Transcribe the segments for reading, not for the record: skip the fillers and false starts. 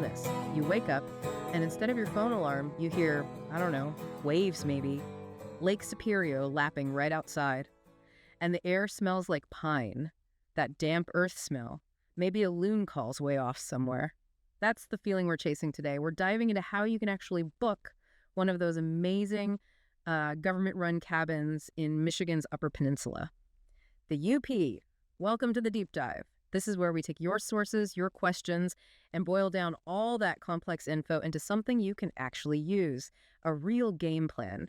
this. You wake up, and instead of your phone alarm, you hear, I don't know, waves maybe. Lake Superior lapping right outside. And the air smells like pine, that damp earth smell. Maybe a loon calls way off somewhere. That's the feeling we're chasing today. We're diving into how you can actually book one of those amazing government-run cabins in Michigan's Upper Peninsula. The UP. Welcome to the deep dive. This is where we take your sources, your questions, and boil down all that complex info into something you can actually use, a real game plan.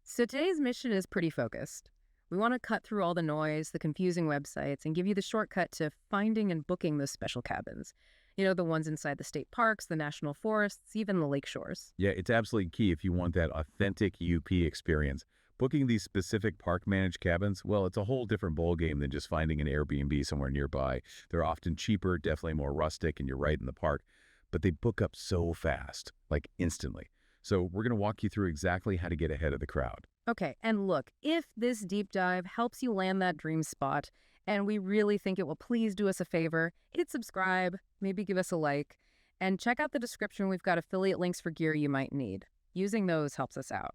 So today's mission is pretty focused. We want to cut through all the noise, the confusing websites, and give you the shortcut to finding and booking those special cabins. You know, the ones inside the state parks, the national forests, even the lake shores. Yeah, it's absolutely key if you want that authentic UP experience. Booking these specific park-managed cabins, well, it's a whole different ballgame than just finding an Airbnb somewhere nearby. They're often cheaper, definitely more rustic, and you're right in the park. But they book up so fast, like instantly. So we're going to walk you through exactly how to get ahead of the crowd. Okay, and look, if this deep dive helps you land that dream spot, and we really think it will, please do us a favor, hit subscribe, maybe give us a like, and check out the description. We've got affiliate links for gear you might need. Using those helps us out.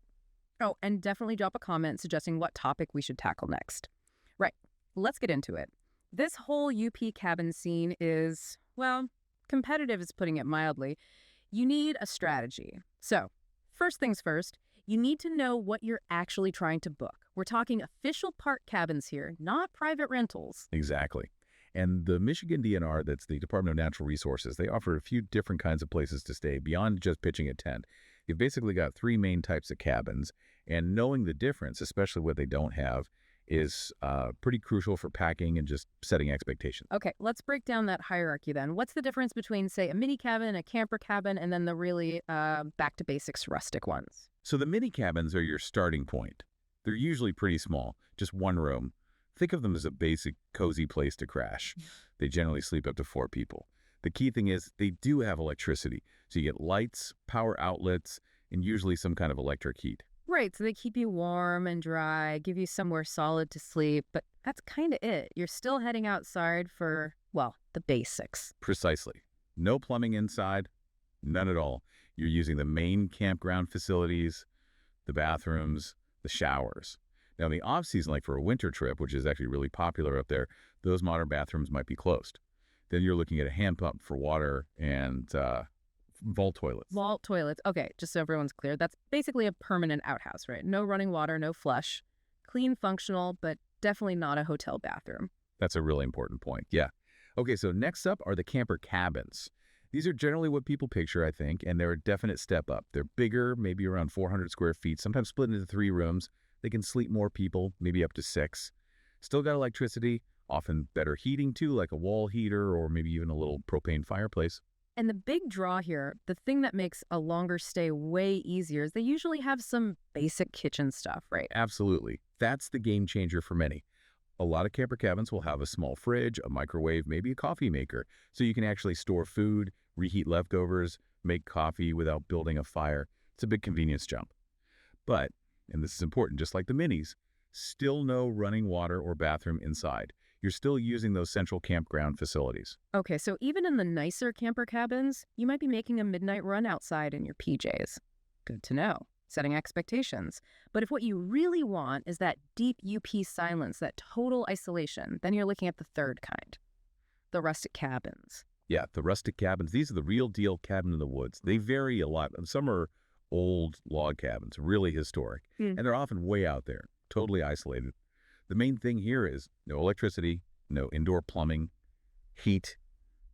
Oh, and definitely drop a comment suggesting what topic we should tackle next. Right, let's get into it. This whole UP cabin scene is, well, competitive is putting it mildly. You need a strategy. So, first things first, you need to know what you're actually trying to book. We're talking official park cabins here, not private rentals. Exactly. And the Michigan DNR, that's the Department of Natural Resources, they offer a few different kinds of places to stay beyond just pitching a tent. You've basically got three main types of cabins, and knowing the difference, especially what they don't have, is pretty crucial for packing and just setting expectations. Okay, let's break down that hierarchy then. What's the difference between, say, a mini cabin, a camper cabin, and then the really back-to-basics rustic ones? So the mini cabins are your starting point. They're usually pretty small, just one room. Think of them as a basic, cozy place to crash. They generally sleep up to 4 people. The key thing is they do have electricity. So you get lights, power outlets, and usually some kind of electric heat. Right, so they keep you warm and dry, give you somewhere solid to sleep, but that's kind of it. You're still heading outside for, well, the basics. Precisely. No plumbing inside, none at all. You're using the main campground facilities, the bathrooms, the showers. Now, in the off-season, like for a winter trip, which is actually really popular up there, those modern bathrooms might be closed. Then you're looking at a hand pump for water and vault toilets. Vault toilets. Okay, just so everyone's clear, that's basically a permanent outhouse, right? No running water, no flush. Clean, functional, but definitely not a hotel bathroom. That's a really important point, yeah. Okay, so next up are the camper cabins. These are generally what people picture, I think, and they're a definite step up. They're bigger, maybe around 400 square feet, sometimes split into 3 rooms. They can sleep more people, maybe up to 6. Still got electricity, often better heating too, like a wall heater or maybe even a little propane fireplace. And the big draw here, the thing that makes a longer stay way easier, is they usually have some basic kitchen stuff, right? Absolutely. That's the game changer for many. A lot of camper cabins will have a small fridge, a microwave, maybe a coffee maker, so you can actually store food, reheat leftovers, make coffee without building a fire. It's a big convenience jump. But, and this is important, just like the minis, still no running water or bathroom inside. You're still using those central campground facilities. Okay, so even in the nicer camper cabins, you might be making a midnight run outside in your PJs. Good to know. Setting expectations. But if what you really want is that deep UP silence, that total isolation, then you're looking at the third kind, the rustic cabins. Yeah, the rustic cabins, these are the real deal cabin in the woods. They vary a lot. Some are old log cabins, really historic, and they're often way out there, totally isolated. The main thing here is no electricity, no indoor plumbing, heat,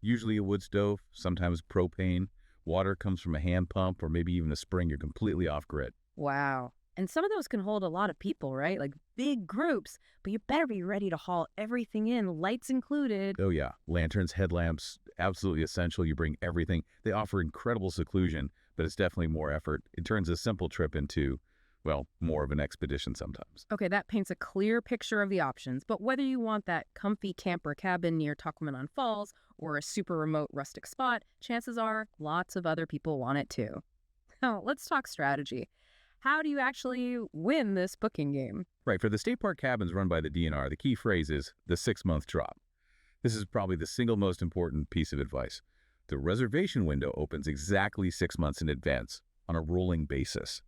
usually a wood stove, sometimes propane. Water comes from a hand pump or maybe even a spring. You're completely off-grid. Wow. And some of those can hold a lot of people, right? Like big groups, but you better be ready to haul everything in, lights included. Oh yeah, lanterns, headlamps, absolutely essential. You bring everything. They offer incredible seclusion, but it's definitely more effort. It turns a simple trip into, well, more of an expedition sometimes. Okay, that paints a clear picture of the options, but whether you want that comfy camper cabin near Tuckerman Falls or a super remote rustic spot, chances are lots of other people want it too. Now, let's talk strategy. How do you actually win this booking game? Right, for the state park cabins run by the DNR, the key phrase is the 6-month drop. This is probably the single most important piece of advice. The reservation window opens exactly 6 months in advance on a rolling basis.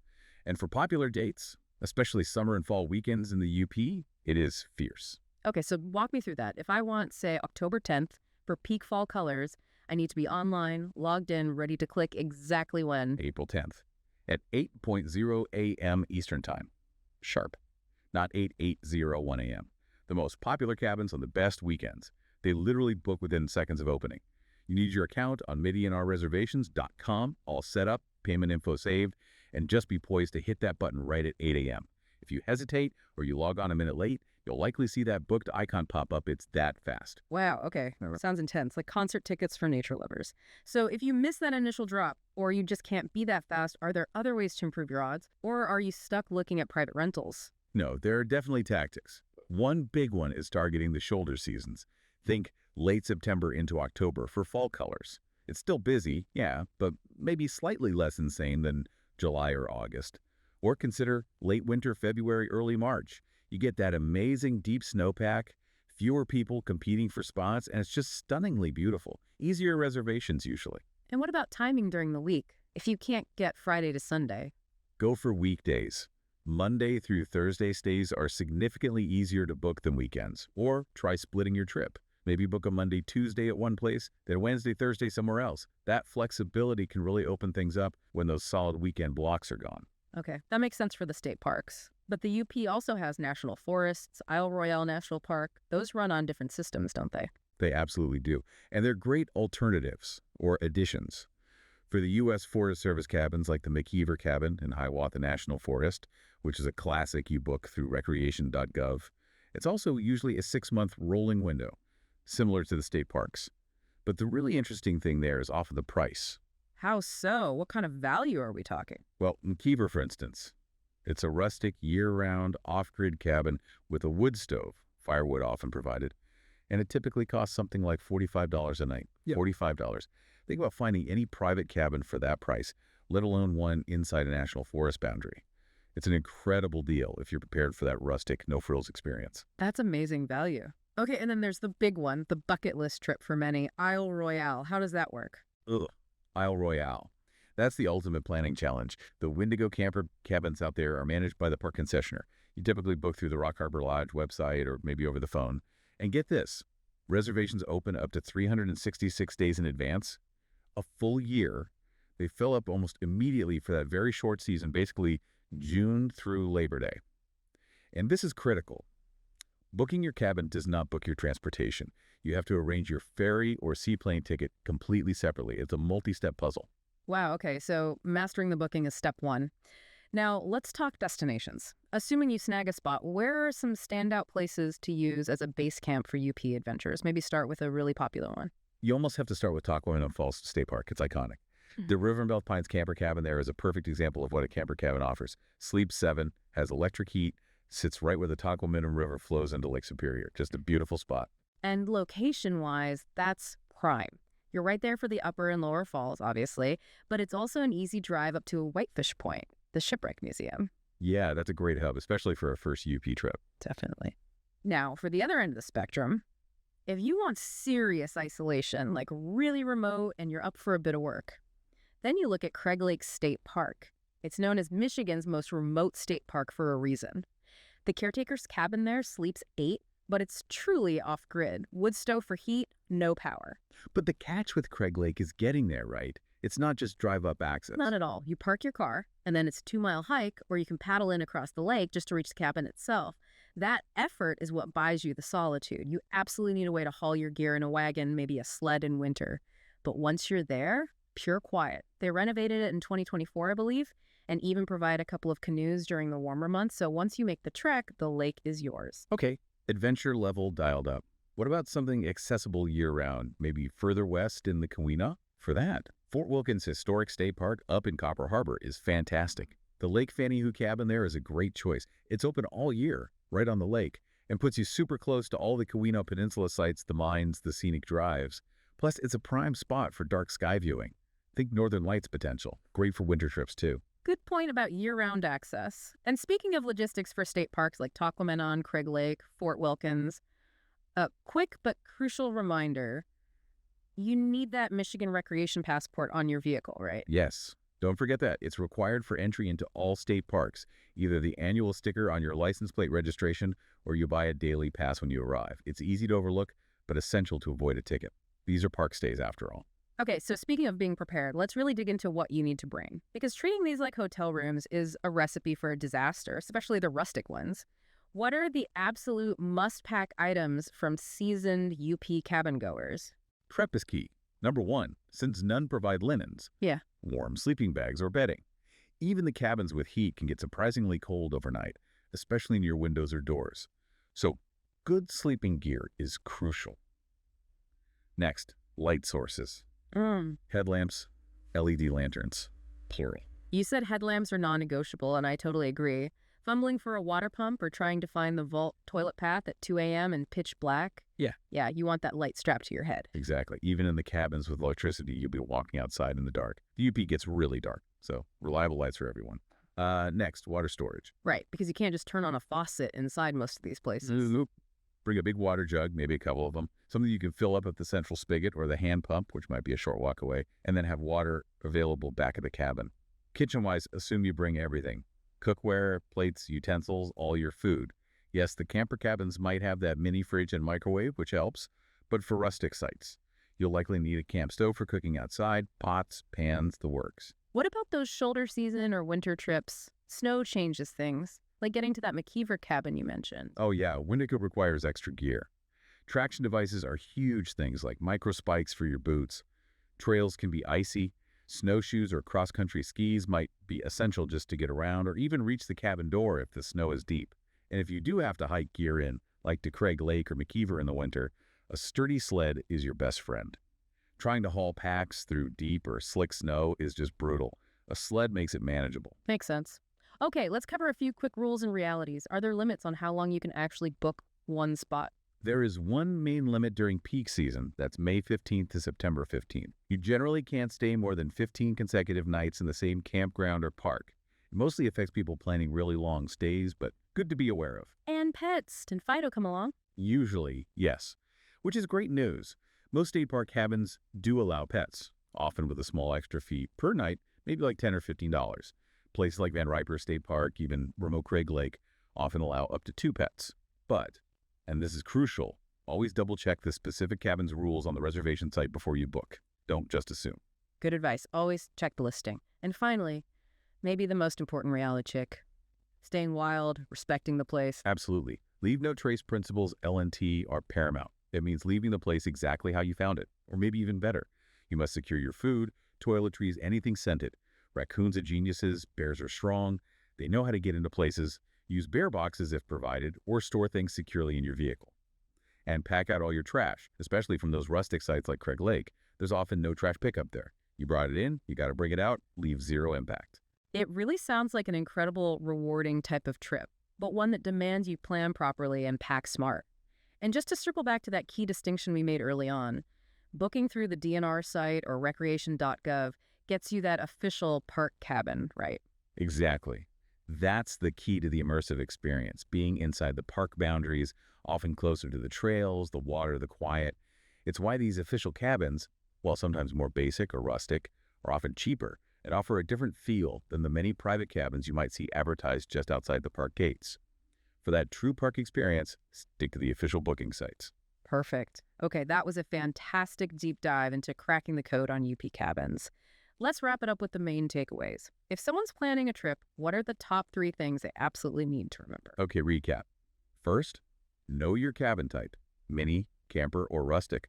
And for popular dates, especially summer and fall weekends in the UP, it is fierce. Okay, so walk me through that. If I want, say, October 10th for peak fall colors, I need to be online, logged in, ready to click exactly when. April 10th at 8:00 a.m. Eastern Time. Sharp. Not 8:801 a.m. The most popular cabins on the best weekends. They literally book within seconds of opening. You need your account on MidianRreservations.com, all set up, payment info saved, and just be poised to hit that button right at 8 a.m. If you hesitate or you log on a minute late, you'll likely see that booked icon pop up. It's that fast. Wow, okay. Sounds intense, like concert tickets for nature lovers. So if you miss that initial drop, or you just can't be that fast, are there other ways to improve your odds? Or are you stuck looking at private rentals? No, there are definitely tactics. One big one is targeting the shoulder seasons. Think late September into October for fall colors. It's still busy, yeah, but maybe slightly less insane than July or August. Or consider late winter, February, early March. You get that amazing deep snowpack, fewer people competing for spots, and it's just stunningly beautiful. Easier reservations usually. And what about timing during the week? If you can't get Friday to Sunday? Go for weekdays. Monday through Thursday stays are significantly easier to book than weekends. Or try splitting your trip. Maybe book a Monday, Tuesday at one place, then Wednesday, Thursday somewhere else. That flexibility can really open things up when those solid weekend blocks are gone. Okay, that makes sense for the state parks. But the UP also has national forests, Isle Royale National Park. Those run on different systems, don't they? They absolutely do. And they're great alternatives or additions. For the U.S. Forest Service cabins like the McKeever cabin in Hiawatha National Forest, which is a classic you book through recreation.gov, it's also usually a 6-month rolling window, similar to the state parks. But the really interesting thing there is often the price. How so? What kind of value are we talking? Well, McKeever, for instance, it's a rustic, year-round, off-grid cabin with a wood stove, firewood often provided, and it typically costs something like $45 a night. Yep. $45. Think about finding any private cabin for that price, let alone one inside a national forest boundary. It's an incredible deal if you're prepared for that rustic, no-frills experience. That's amazing value. Okay, and then there's the big one, the bucket list trip for many, Isle Royale. How does that work? Ugh, Isle Royale. That's the ultimate planning challenge. The Wendigo camper cabins out there are managed by the park concessionaire. You typically book through the Rock Harbor Lodge website or maybe over the phone. And get this, reservations open up to 366 days in advance. A full year. They fill up almost immediately for that very short season, basically June through Labor Day. And this is critical. Booking your cabin does not book your transportation. You have to arrange your ferry or seaplane ticket completely separately. It's a multi-step puzzle. Wow, okay, so mastering the booking is step one. Now, let's talk destinations. Assuming you snag a spot, where are some standout places to use as a base camp for UP adventures? Maybe start with a really popular one. You almost have to start with Tahquamenon Falls State Park. It's iconic. The River and Belt Pines camper cabin there is a perfect example of what a camper cabin offers. Sleeps 7, has electric heat, sits right where the Tahquamenon River flows into Lake Superior. Just a beautiful spot. And location-wise, that's prime. You're right there for the upper and lower falls, obviously, but it's also an easy drive up to a Whitefish Point, the Shipwreck Museum. Yeah, that's a great hub, especially for a first UP trip. Definitely. Now, for the other end of the spectrum, if you want serious isolation, like really remote and you're up for a bit of work, then you look at Craig Lake State Park. It's known as Michigan's most remote state park for a reason. The caretaker's cabin there sleeps 8, but it's truly off-grid. Wood stove for heat, no power. But the catch with Craig Lake is getting there, right? It's not just drive-up access. Not at all. You park your car, and then it's a 2-mile hike, or you can paddle in across the lake just to reach the cabin itself. That effort is what buys you the solitude. You absolutely need a way to haul your gear in a wagon, maybe a sled in winter. But once you're there, pure quiet. They renovated it in 2024, I believe, and even provide a couple of canoes during the warmer months. So once you make the trek, the lake is yours. Okay, adventure level dialed up. What about something accessible year-round, maybe further west in the Keweenaw? For that, Fort Wilkins Historic State Park up in Copper Harbor is fantastic. The Lake Fannie Hoo cabin there is a great choice. It's open all year, right on the lake, and puts you super close to all the Keweenaw Peninsula sites, the mines, the scenic drives. Plus, it's a prime spot for dark sky viewing. Think Northern Lights potential. Great for winter trips, too. Good point about year-round access. And speaking of logistics for state parks like Tahquamenon, Craig Lake, Fort Wilkins, a quick but crucial reminder, You need that Michigan recreation passport on your vehicle, right? Yes. Don't forget that. It's required for entry into all state parks, either the annual sticker on your license plate registration or you buy a daily pass when you arrive. It's easy to overlook, but essential to avoid a ticket. These are park stays after all. Okay, so speaking of being prepared, let's really dig into what you need to bring. Because treating these like hotel rooms is a recipe for a disaster, especially the rustic ones. What are the absolute must-pack items from seasoned UP cabin goers? Prep is key. Number one, since none provide linens, Yeah. warm sleeping bags or bedding. Even the cabins with heat can get surprisingly cold overnight, especially near windows or doors. So, good sleeping gear is crucial. Next, light sources. Headlamps, LED lanterns, plural. You said headlamps are non-negotiable, and I totally agree. Fumbling for a water pump or trying to find the vault toilet path at 2 a.m. in pitch black? Yeah. Yeah, you want that light strapped to your head. Exactly. Even in the cabins with electricity, you'll be walking outside in the dark. The UP gets really dark, so reliable lights for everyone. Next, water storage. Right, because you can't just turn on a faucet inside most of these places. Nope. Bring a big water jug, maybe a couple of them, something you can fill up at the central spigot or the hand pump, which might be a short walk away, and then have water available back at the cabin. Kitchen-wise, assume you bring everything. Cookware, plates, utensils, all your food. Yes, the camper cabins might have that mini fridge and microwave, which helps, but for rustic sites, you'll likely need a camp stove for cooking outside, pots, pans, the works. What about those shoulder season or winter trips? Snow changes things, like getting to that McKeever cabin you mentioned. Oh yeah, Windico requires extra gear. Traction devices are huge things like micro spikes for your boots. Trails can be icy. Snowshoes or cross-country skis might be essential just to get around or even reach the cabin door if the snow is deep. And if you do have to hike gear in, like to Craig Lake or McKeever in the winter, a sturdy sled is your best friend. Trying to haul packs through deep or slick snow is just brutal. A sled makes it manageable. Makes sense. Okay, let's cover a few quick rules and realities. Are there limits on how long you can actually book one spot? There is one main limit during peak season, that's May 15th to September 15th. You generally can't stay more than 15 consecutive nights in the same campground or park. It mostly affects people planning really long stays, but good to be aware of. And pets. Did Fido come along? Usually, yes, which is great news. Most state park cabins do allow pets, often with a small extra fee per night, maybe like $10 or $15. Places like Van Riper State Park, even remote Craig Lake, often allow up to 2 pets. But, and this is crucial, always double-check the specific cabin's rules on the reservation site before you book. Don't just assume. Good advice. Always check the listing. And finally, maybe the most important reality check. Staying wild, respecting the place. Absolutely. Leave no trace principles, LNT, are paramount. It means leaving the place exactly how you found it, or maybe even better. You must secure your food, toiletries, anything scented. Raccoons are geniuses, bears are strong. They know how to get into places. Use bear boxes if provided, or store things securely in your vehicle. And pack out all your trash, especially from those rustic sites like Craig Lake. There's often no trash pickup there. You brought it in, you got to bring it out, leave zero impact. It really sounds like an incredible, rewarding type of trip, but one that demands you plan properly and pack smart. And just to circle back to that key distinction we made early on, booking through the DNR site or recreation.gov gets you that official park cabin, right? Exactly. That's the key to the immersive experience, being inside the park boundaries, often closer to the trails, the water, the quiet. It's why these official cabins, while sometimes more basic or rustic, are often cheaper and offer a different feel than the many private cabins you might see advertised just outside the park gates. For that true park experience, stick to the official booking sites. Perfect. Okay, that was a fantastic deep dive into cracking the code on UP cabins. Let's wrap it up with the main takeaways. If someone's planning a trip, what are the top 3 things they absolutely need to remember? Okay, recap. First, know your cabin type, mini, camper, or rustic.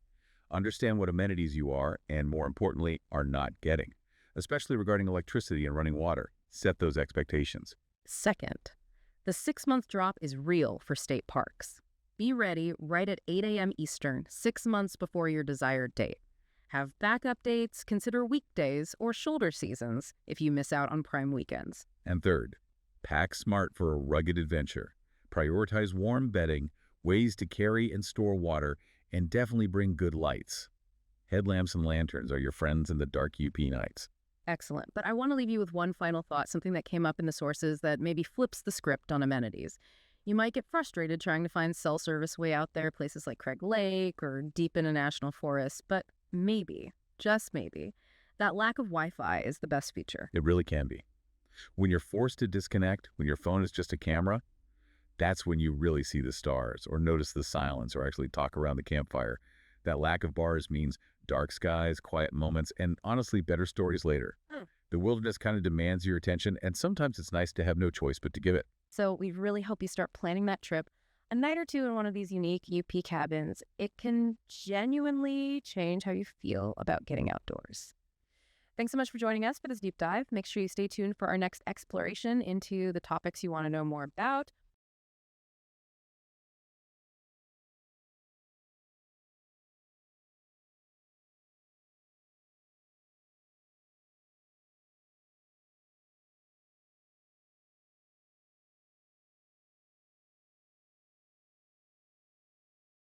Understand what amenities you are and, more importantly, are not getting, especially regarding electricity and running water. Set those expectations. Second, the 6-month drop is real for state parks. Be ready right at 8 a.m. Eastern, 6 months before your desired date. Have backup dates, consider weekdays or shoulder seasons if you miss out on prime weekends. And third, pack smart for a rugged adventure. Prioritize warm bedding, ways to carry and store water, and definitely bring good lights. Headlamps and lanterns are your friends in the dark UP nights. Excellent. But I want to leave you with one final thought, something that came up in the sources that maybe flips the script on amenities. You might get frustrated trying to find cell service way out there, places like Craig Lake or deep in a national forest, but maybe, just maybe, that lack of Wi-Fi is the best feature. It really can be. When you're forced to disconnect, when your phone is just a camera, that's when you really see the stars or notice the silence or actually talk around the campfire. That lack of bars means dark skies, quiet moments, and honestly, better stories later. Hmm. The wilderness kind of demands your attention, and sometimes it's nice to have no choice but to give it. So we really hope you start planning that trip. A night or two in one of these unique UP cabins, it can genuinely change how you feel about getting outdoors. Thanks so much for joining us for this deep dive. Make sure you stay tuned for our next exploration into the topics you want to know more about.